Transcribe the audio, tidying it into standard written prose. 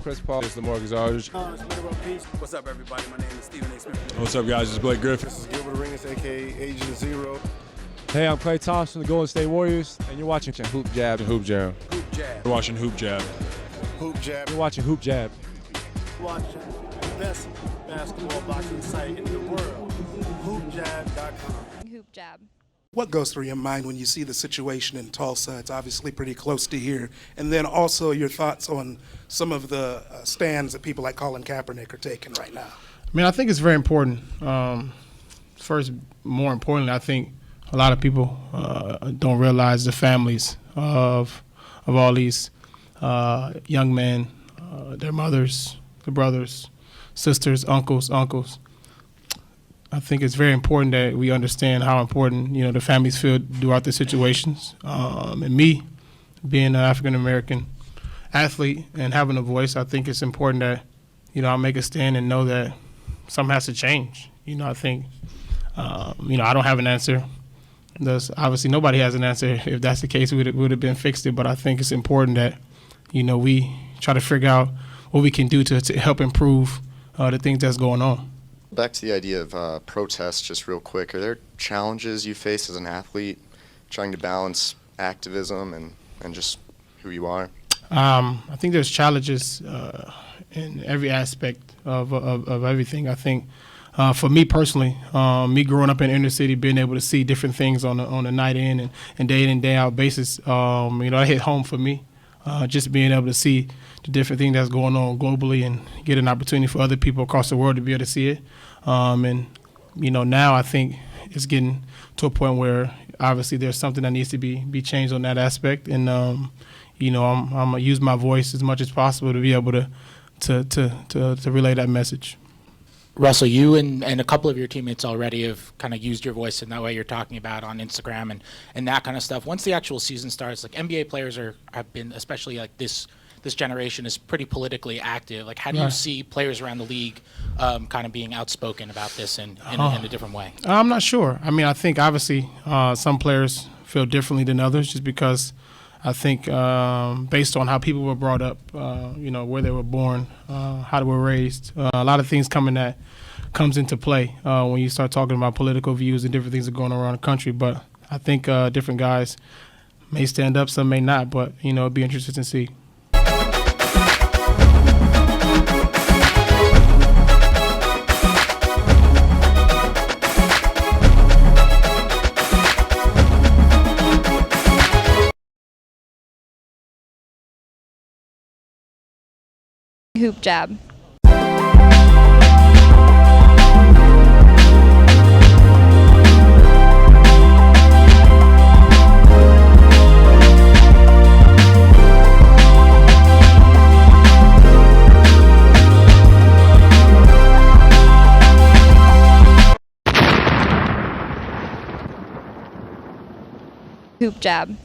Chris Paul. This is the Mortgage Artist. What's up, everybody? My name is Stevie. What's up, guys? This is Blake Griffin. This is Gilbert Arenas, a.k.a. Agent Zero. Hey, I'm Klay Thompson, the Golden State Warriors, and you're watching HoopJab and HoopJab. You're watching HoopJab. HoopJab. You're watching HoopJab. Watching the best basketball boxing site in the world, HoopJab.com. HoopJab. What goes through your mind when you see the situation in Tulsa? It's obviously pretty close to here. And then also your thoughts on some of the stands that people like Colin Kaepernick are taking right now. I mean, I think it's very important. First, more importantly, I think a lot of people don't realize the families of all these young men, their mothers, their brothers, sisters, uncles. I think it's very important that we understand how important, the families feel throughout the situations. And me, being an African-American athlete and having a voice, I think it's important that, I make a stand and know that something has to change. I think, I don't have an answer. Obviously, nobody has an answer. If that's the case, we would have been fixed it. But I think it's important that, we try to figure out what we can do to help improve the things that's going on. Back to the idea of protests, just real quick. Are there challenges you face as an athlete trying to balance activism and just who you are? I think there's challenges in every aspect of everything. I think for me personally, me growing up in inner city, being able to see different things on a night in and day in and day out basis, that hit home for me. Just being able to see the different things that's going on globally and get an opportunity for other people across the world to be able to see it. Now I think it's getting to a point where obviously there's something that needs to be changed on that aspect. And, I'm going to use my voice as much as possible to be able to relay that message. Russell, you and a couple of your teammates already have kind of used your voice in that way you're talking about on Instagram and that kind of stuff. Once the actual season starts, like NBA players have been, especially like this generation, is pretty politically active. Like, how do you see players around the league kind of being outspoken about this in a different way? I'm not sure. I mean, I think obviously some players feel differently than others just because I think based on how people were brought up, where they were born, how they were raised, a lot of things comes into play when you start talking about political views and different things that are going on around the country. But I think different guys may stand up, some may not, but, it'd be interesting to see. HoopJab. HoopJab.